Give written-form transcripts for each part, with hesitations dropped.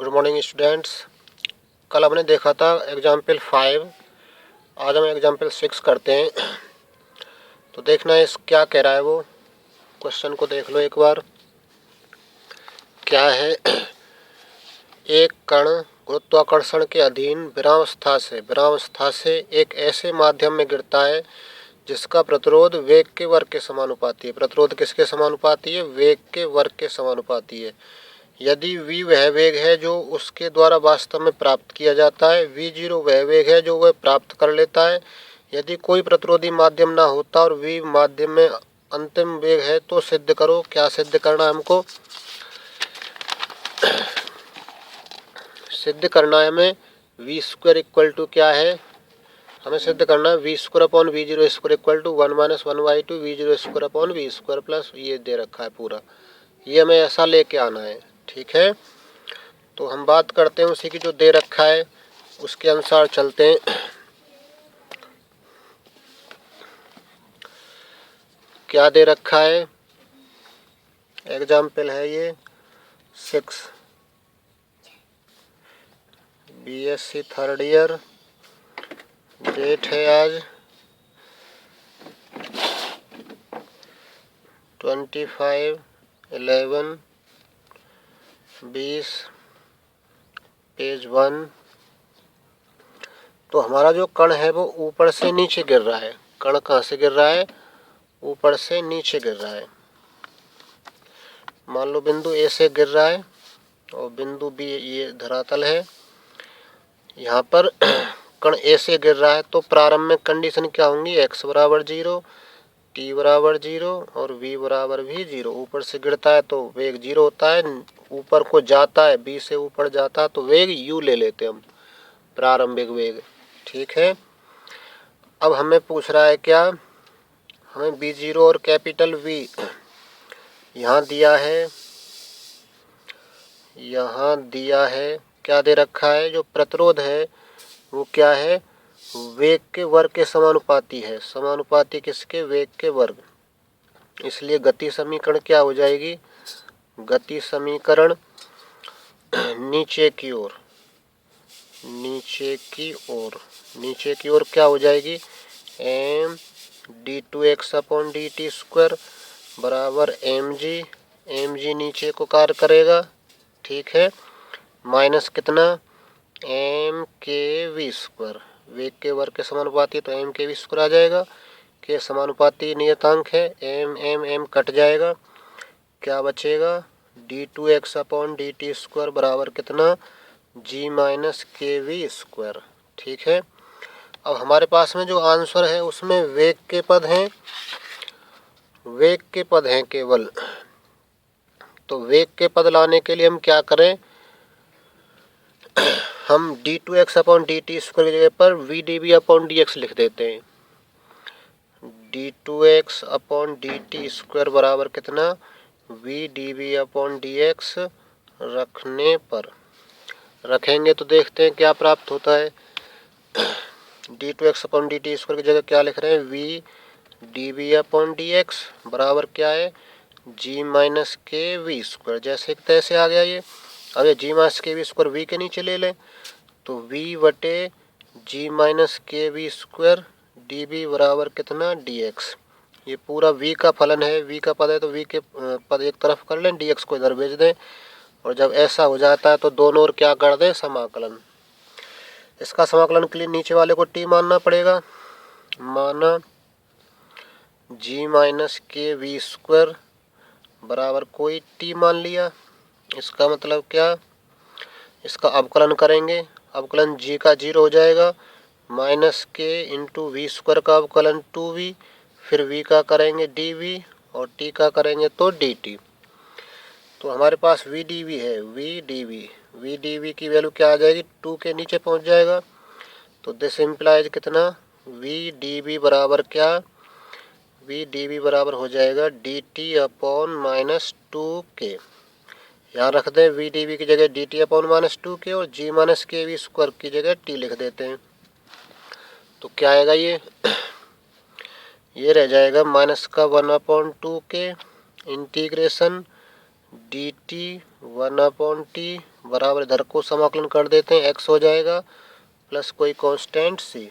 Good morning students. कल हमने देखा था एग्जाम्पल 5, आज हम एग्जाम्पल 6 करते हैं। तो देखना है इस क्या कह रहा है, वो क्वेश्चन को देख लो एक बार। क्या है, एक कण गुरुत्वाकर्षण के अधीन विरामावस्था से एक ऐसे माध्यम में गिरता है जिसका प्रतिरोध वेग के वर्ग के समानुपाती है। प्रतिरोध किसके समानुपाती है? वेग के वर्ग के समानुपाती है। यदि v वह वेग है जो उसके द्वारा वास्तव में प्राप्त किया जाता है, v0 वह वेग है जो वह प्राप्त कर लेता है। यदि कोई प्रतिरोधी माध्यम ना होता और v माध्यम में अंतिम वेग है तो सिद्ध करो। क्या सिद्ध करना है हमको? सिद्ध करना है हमें v² इक्वल टू क्या है, हमें सिद्ध करना है v² upon v0² equal to 1 - 1/2 v0² upon v² plus ये दे रखा है पूरा, ये हमें ऐसा लेके आना है। ठीक है, तो हम बात करते हैं उसी की जो दे रखा है उसके अनुसार चलते हैं। क्या दे रखा है? एग्जाम्पल है ये 6, BSc थर्ड ईयर, डेट है आज 25/11/20, पेज 1। तो हमारा जो कण है वो ऊपर से नीचे गिर रहा है। कण कहाँ से गिर रहा है? ऊपर से नीचे गिर रहा है। मान लो बिंदु ए से गिर रहा है और बिंदु बी ये धरातल है। यहाँ पर कण ए से गिर रहा है तो प्रारंभ में कंडीशन क्या होंगी? x बराबर 0, t बराबर 0 और v बराबर भी 0। ऊपर से गिरता है तो वेग 0 होता है, ऊपर को जाता है b से ऊपर जाता है तो वेग u ले लेते हम, प्रारंभिक वेग। ठीक है, अब हमें पूछ रहा है क्या, हमें v0 और कैपिटल V यहाँ दिया है, यहाँ दिया है। क्या दे रखा है? जो प्रतिरोध है वो क्या है? वेग के वर्ग के समानुपाती है। समानुपाती किसके? वेग के वर्ग। इसलिए गति समीकरण क्या हो जाएगी? गति समीकरण नीचे की ओर, नीचे की ओर क्या हो जाएगी? m d2x अपॉन dt² बराबर mg नीचे को कार्य करेगा। ठीक है, माइनस कितना? m/v²। वेग के वर्ग के समानुपाती तो m/v² आ जाएगा। के समानुपाती नियतांक है, m कट जाएगा, क्या बचेगा? d2x अपॉन dt² बराबर कितना? g-kv²। ठीक है, अब हमारे पास में जो आंसर है उसमें वेग के पद हैं, वेग के पद हैं केवल। तो वेग के पद लाने के लिए हम क्या करें? हम d2x अपॉन dt² की जगह पर v/dv अपॉन dx लिख देते हैं। d2x अपॉन dt² बराबर कितना? v/dv अपॉन dx रखने पर, रखेंगे तो देखते हैं क्या प्राप्त होता है। d2x अपॉन dt² की जगह क्या लिख रहे हैं? v/dv अपॉन dx बराबर क्या है? g-kv²। जैसे तैसे आ गया ये। अब ये g-kv² v के नीचे ले लें तो v/g-kv² dv बराबर कितना? dx। ये पूरा v का फलन है, v का पद है तो v के पद एक तरफ कर लें, dx को इधर भेज दें और जब ऐसा हो जाता है तो दोनों ओर क्या कर दें? समाकलन। इसका समाकलन के लिए नीचे वाले को t मानना पड़ेगा। माना g-kv² बराबर कोई t मान लिया। इसका मतलब क्या? इसका अवकलन करेंगे, अवकलन g का 0 हो जाएगा, माइनस k इंटू v² का अवकलन 2v, फिर v का करेंगे dv और t का करेंगे तो dt। तो हमारे पास v/dv है, v/dv की वैल्यू क्या आ जाएगी? 2 के नीचे पहुंच जाएगा। तो दिस इम्प्लाइज कितना? v/dv बराबर क्या? v/dv बराबर हो जाएगा dt अपॉन -2k। यहाँ रख दें v/dv की जगह dt अपॉन -2k और g-kv² की जगह t लिख देते हैं। तो क्या आएगा ये रह जाएगा माइनस का 1/2k इंटीग्रेशन dt 1/t बराबर इधर को समाकलन कर देते हैं, x हो जाएगा प्लस कोई कांस्टेंट c।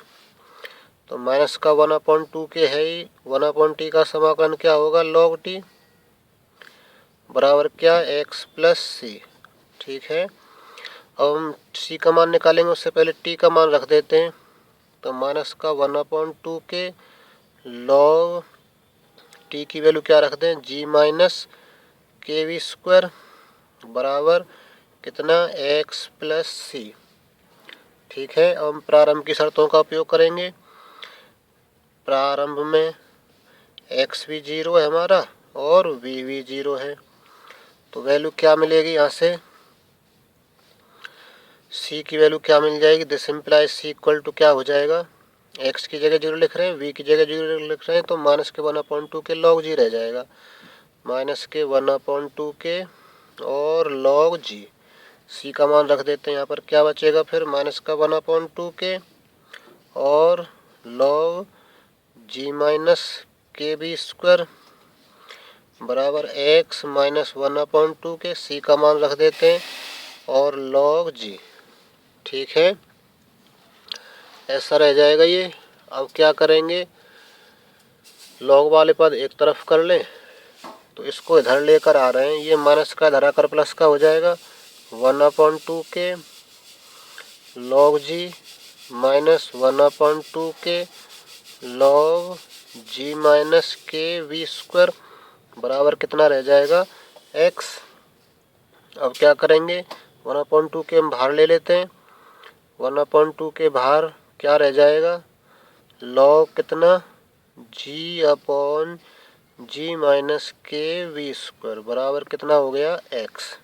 तो माइनस का 1/2 के है ही, 1/t का समाकलन क्या होगा log t बराबर क्या x प्लस सी। ठीक है, अब हम c का मान निकालेंगे, उससे पहले t का मान रख देते हैं। तो माइनस का 1/2 के log t की वैल्यू क्या रख दें, g माइनस के वी स्क्वायर बराबर कितना x प्लस सी। ठीक है, अब हम प्रारंभ की शर्तों का उपयोग करेंगे। प्रारंभ में x भी 0 है हमारा और v भी 0 है, तो वैल्यू क्या मिलेगी यहाँ से, c की वैल्यू क्या मिल जाएगी, this implies c equal to क्या हो जाएगा, x की जगह 0 लिख रहे हैं, v की जगह 0 लिख रहे हैं, तो माइनस के 1/2 के log g रह जाएगा, माइनस के 1/2 के और log g। c का मान रख देते हैं, यहाँ पर क्या बचेगा फिर, माइनस का 1/2 के और log g माइनस के बी स्क्वायर बराबर x माइनस 1/2 के, c का मान रख देते हैं और log g। ठीक है, ऐसा रह जाएगा ये। अब क्या करेंगे, log वाले पद एक तरफ कर लें, तो इसको इधर लेकर आ रहे हैं, ये माइनस का इधर आकर प्लस का हो जाएगा, 1/2 के log g माइनस 1/2 के log g माइनस के वी स्क्वायर बराबर कितना रह जाएगा x। अब क्या करेंगे, 1/2 के हम बाहर ले लेते हैं, 1/2 के बाहर क्या रह जाएगा, log कितना g अपॉन g माइनस के वी स्क्वायर बराबर कितना हो गया x।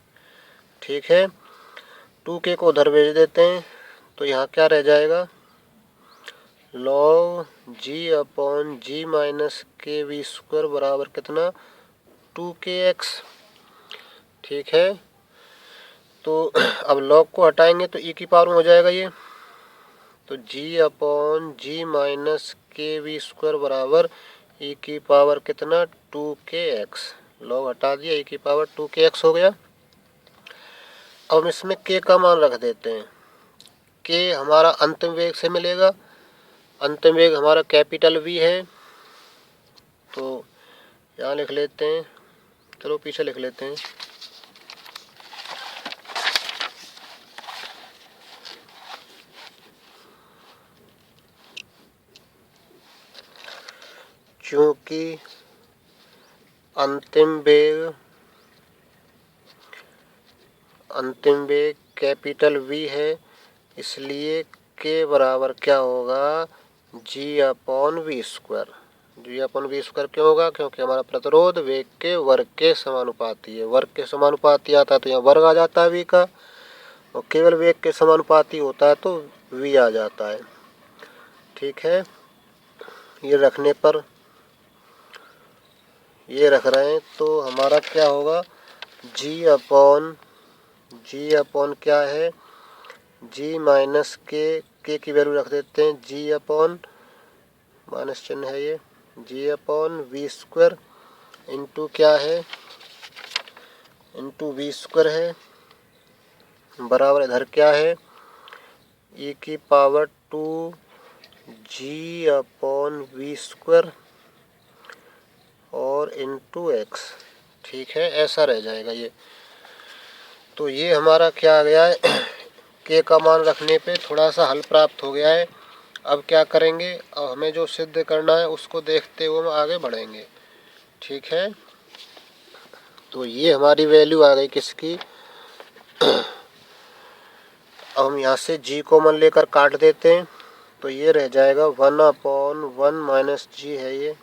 ठीक है, 2k को उधर भेज देते हैं, तो यहाँ क्या रह जाएगा, log g upon g minus के वी स्क्वायर बराबर कितना 2kx। ठीक है, तो अब log को हटाएंगे तो e की पावर में हो जाएगा ये, तो g अपॉन जी माइनस के वी स्क्वायर बराबर e की पावर कितना 2kx। log हटा दिया, e की पावर 2kx हो गया। अब हम इसमें k का मान रख देते हैं, k हमारा अंतिम वेग से मिलेगा, अंतिम वेग हमारा कैपिटल V है, तो यहाँ लिख लेते हैं, चलो पीछे लिख लेते हैं, क्योंकि अंतिम वेग कैपिटल V है, इसलिए k बराबर क्या होगा, g upon we square. G upon we square क्यों होगा, क्योंकि हमारा प्रतिरोध वेग के वर्ग के समानुपाती है, वर्ग के समानुपाती आता है तो यहाँ वर्ग आ जाता है v का, और केवल वेग के समानुपाती होता है तो v आ जाता है। ठीक है, ये रखने पर ये रख रहे हैं, तो हमारा क्या होगा, g अपॉन क्या है, g माइनस के की वैल्यू रख देते हैं, g अपॉन माइनस चिन्ह है ये, g upon we square into क्या है, इंटू वी स्क्वायर है बराबर इधर क्या है, e की power 2g upon we square और इंटू x। ठीक है, ऐसा रह जाएगा ये। तो ये हमारा क्या आ गया है, k का मान रखने पे थोड़ा सा हल प्राप्त हो गया है। अब क्या करेंगे, अब हमें जो सिद्ध करना है उसको देखते हुए हम आगे बढ़ेंगे। ठीक है, तो ये हमारी वैल्यू आ गई किसकी, अब हम यहाँ से g कॉमन लेकर काट देते हैं, तो ये रह जाएगा 1/1 माइनस जी है, ये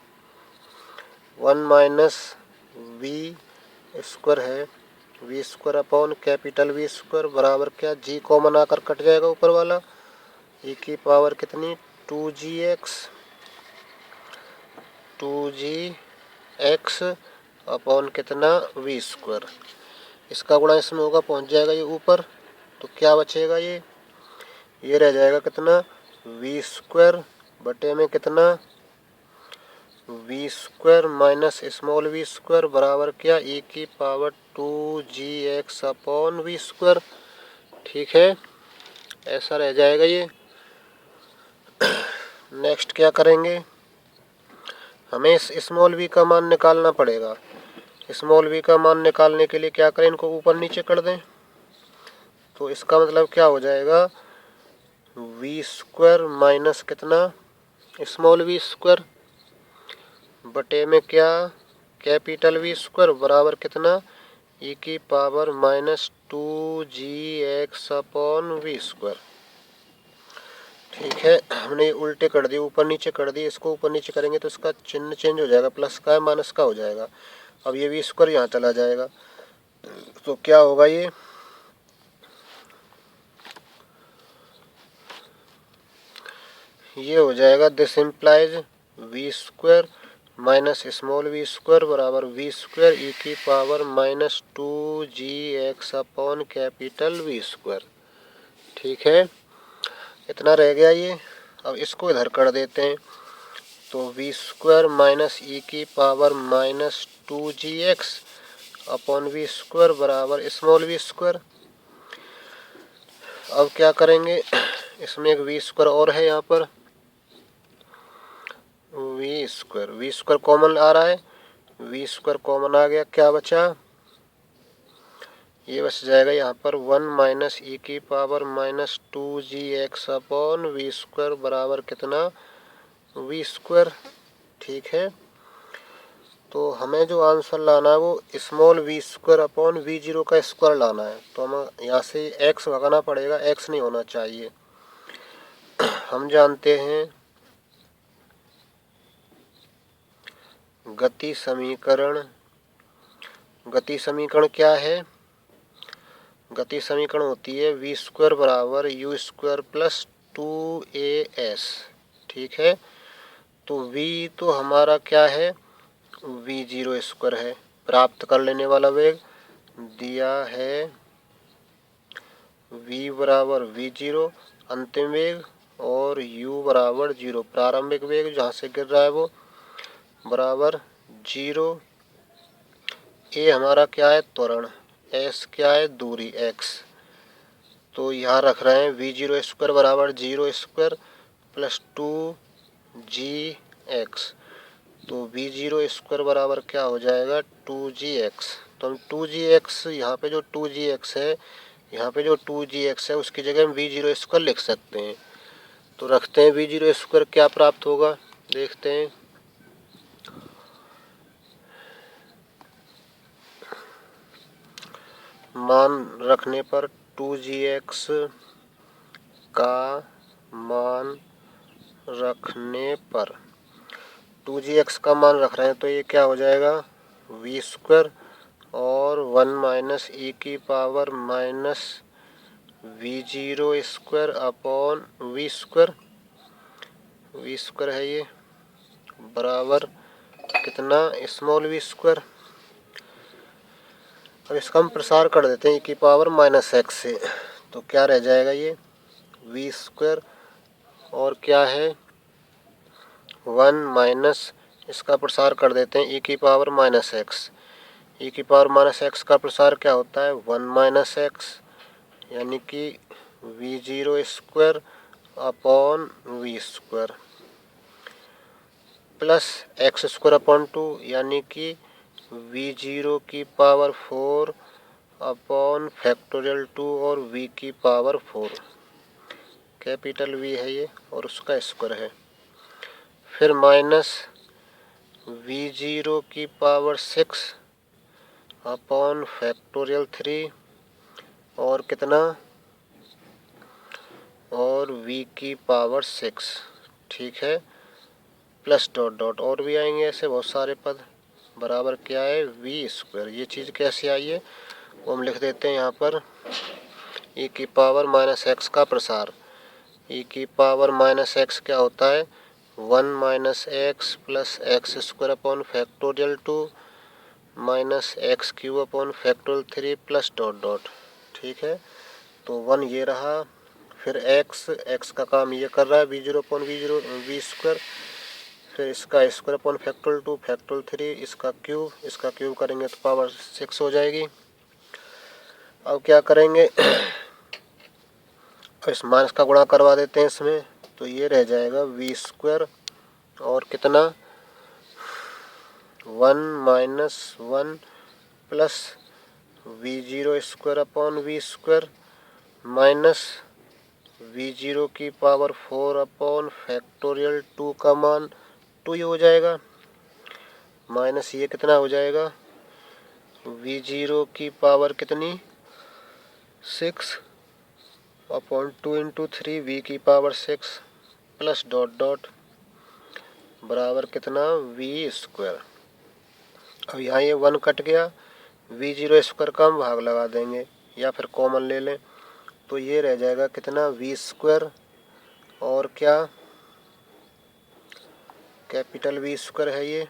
1 माइनस वी स्क्वायर है, v square upon capital v square बराबर क्या, g कॉमन आकर कट जाएगा ऊपर वाला, e की पावर कितनी 2gx अपॉन कितना वी स्क्वायर, इसका गुणा इसमें होगा, पहुंच जाएगा ये ऊपर, तो क्या बचेगा, ये रह जाएगा कितना वी स्क्वायर बटे में कितना v square minus small v square बराबर क्या, e की power 2gx upon we square. ठीक है, ऐसा रह जाएगा ये। नेक्स्ट क्या करेंगे, हमें इस स्मॉल v का मान निकालना पड़ेगा। स्मॉल v का मान निकालने के लिए क्या करें, इनको ऊपर नीचे कर दें। तो इसका मतलब क्या हो जाएगा, v स्क्वायर माइनस कितना, स्मॉल v स्क्वायर बटे में क्या, कैपिटल V स्क्वायर बराबर कितना, e की power minus 2gx upon we square. ठीक है, हमने उल्टे कर दिए, ऊपर नीचे कर दिए। इसको ऊपर नीचे करेंगे तो इसका चिन्ह चेंज हो जाएगा, प्लस का है माइनस का हो जाएगा। अब ये वी स्क्वायर यहाँ चला जाएगा, तो क्या होगा, ये हो जाएगा, this implies v square minus small v square बराबर वी स्क्वायर ई की power minus 2gx upon capital v square. ठीक है, इतना रह गया ये। अब इसको इधर कर देते हैं, तो वी स्क्वायर माइनस ई की power minus 2gx upon we square बराबर स्मॉल वी स्क्वायर। अब क्या करेंगे, इसमें एक वी स्क्वायर और है, यहाँ पर वी स्क्वायर कॉमन आ रहा है, वी स्क्वायर कॉमन आ गया, क्या बचा, ये बच जाएगा यहाँ पर 1 माइनस ई की power minus 2gx upon we square बराबर कितना, वी स्क्वायर। ठीक है, तो हमें जो आंसर लाना है वो small v square upon v zero का स्क्वायर लाना है। तो हमें यहाँ से एक्स भगाना पड़ेगा, एक्स नहीं होना चाहिए। हम जानते हैं गति समीकरण क्या है, गति समीकरण होती है वी स्क्वायर बराबर यू स्क्वायर प्लस 2as। ठीक है, तो v तो हमारा क्या है, वी जीरो स्क्वायर है, प्राप्त कर लेने वाला वेग दिया है v बराबर वी जीरो अंतिम वेग और u बराबर 0 प्रारंभिक वेग जहाँ से गिर रहा है वो बराबर 0। a हमारा क्या है, त्वरण, s क्या है, दूरी x। तो यहाँ रख रहे हैं वी जीरो स्क्वायर बराबर 0 स्क्वायर प्लस 2gx। तो वी जीरो स्क्वायर बराबर क्या हो जाएगा, 2gx। तो हम 2gx यहाँ पे जो 2gx है, यहाँ पे जो 2gx है उसकी जगह हम वी जीरो स्क्वायर लिख सकते हैं। तो रखते हैं वी जीरो स्क्वायर क्या प्राप्त होगा, देखते हैं। मान रखने पर 2gx का मान रखने पर 2gx का मान रख रहे हैं, तो ये क्या हो जाएगा, वी स्क्वायर और 1 माइनस ई की power minus v zero square upon we square है ये बराबर कितना, स्मॉल वी स्क्वायर। अब इसका हम प्रसार कर देते हैं ई की पावर माइनस एक्स से, तो क्या रह जाएगा, ये वी स्क्वायर और क्या है 1 माइनस, इसका प्रसार कर देते हैं ई की पावर माइनस एक्स। ई की पावर माइनस एक्स का प्रसार क्या होता है, 1 माइनस एक्स, यानी कि v zero square upon we square plus x square upon 2, यानी कि वी जीरो की पावर 4 अपॉन फैक्टोरियल 2 और v की पावर 4, कैपिटल V है ये और उसका स्क्वायर है। फिर माइनस वी जीरो की पावर 6 अपॉन फैक्टोरियल 3 और कितना, और v की पावर 6। ठीक है, प्लस डॉट डॉट और भी आएंगे ऐसे बहुत सारे पद, बराबर क्या है, वी स्क्वायर। ये चीज़ कैसे आई है वो हम लिख देते हैं यहाँ पर, ई की पावर माइनस एक्स का प्रसार। ई की पावर माइनस एक्स क्या होता है, 1 minus x plus x square upon factorial 2 minus x cube upon factorial 3 plus dot dot. ठीक है, तो 1 ये रहा, फिर एक्स का काम ये कर रहा है v zero upon we square, फिर इसका स्क्वायर अपॉन फैक्टोरियल 2 फैक्टोरियल 3, इसका क्यूब करेंगे तो पावर 6 हो जाएगी। अब क्या करेंगे इस माइनस का गुणा करवा देते हैं इसमें, तो ये रह जाएगा वी स्क्वायर और कितना 1 minus 1 plus v zero square upon we square minus v zero की पावर 4 अपॉन फैक्टोरियल 2 का मान 2 ही हो जाएगा, माइनस ये कितना हो जाएगा वी जीरो की पावर कितनी 6 अपॉन 2 इंटू 3 वी की पावर 6 प्लस डॉट डॉट बराबर कितना वी स्क्वायर। अब यहाँ ये 1 कट गया, वी जीरो स्क्वायर का हम भाग लगा देंगे या फिर कॉमन ले लें, तो ये रह जाएगा कितना वी स्क्वायर और क्या कैपिटल वी स्क्वायर है, ये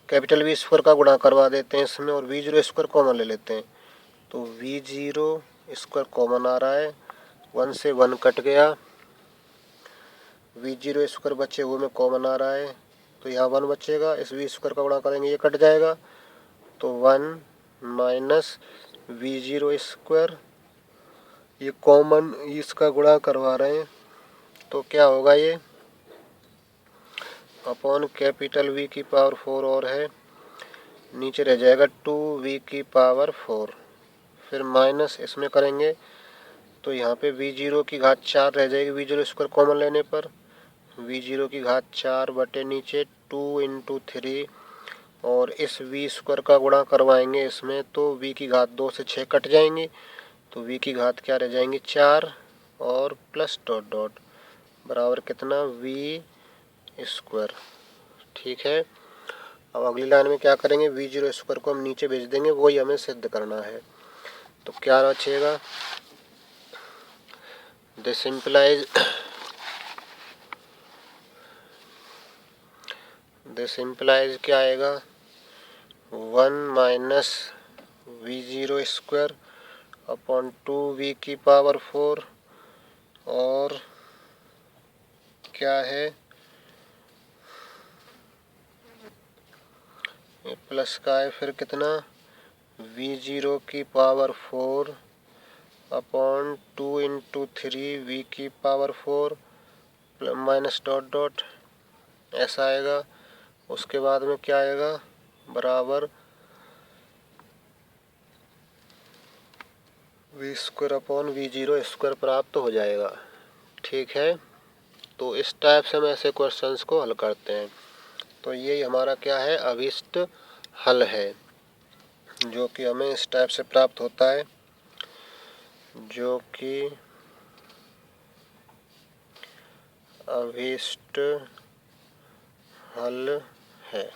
कैपिटल वी स्क्वायर का गुणा करवा देते हैं इसमें और वी जीरो स्क्वायर कॉमन ले लेते हैं, तो वी जीरो स्क्वायर कॉमन आ रहा है, 1 से 1 कट गया, वी जीरो स्क्वायर बचे हुए में कॉमन आ रहा है, तो यहाँ 1 बचेगा, इस वी स्क्वायर का गुणा करेंगे ये कट जाएगा, तो 1 माइनस वी जीरो स्क्वायर ये कॉमन इसका गुणा करवा रहे हैं, तो क्या होगा ये अपॉन कैपिटल वी की पावर 4 और है, नीचे रह जाएगा 2 वी की पावर 4, फिर माइनस इसमें करेंगे तो यहाँ पे वी जीरो की घात 4 रह जाएगी, वी जीरो स्क्वायर कॉमन लेने पर वी जीरो की घात 4 बटे नीचे 2 इंटू 3 और इस वी स्क्वायर का गुणा करवाएंगे इसमें, तो वी की घात 2 से 6 कट जाएंगी, तो वी की घात क्या रह जाएंगी 4 और प्लस डॉट डॉट बराबर कितना वी स्क्वायर। ठीक है, अब अगली लाइन में क्या करेंगे वी जीरो स्क्वायर को हम नीचे भेज देंगे, वही हमें सिद्ध करना है, तो क्या बचेगा दिस इम्प्लाइज क्या आएगा 1 minus v zero square upon 2 v की पावर 4 और क्या है ये प्लस का है, फिर कितना वी जीरो की पावर 4 अपॉन 2 इंटू 3 वी की पावर 4 माइनस डॉट डॉट ऐसा आएगा, उसके बाद में क्या आएगा बराबर v square upon v zero square प्राप्त हो जाएगा। ठीक है, तो इस टाइप से हम ऐसे क्वेश्चंस को हल करते हैं, तो यही हमारा क्या है अभीष्ट हल है जो कि हमें इस टाइप से प्राप्त होता है, जो कि अभीष्ट हल है।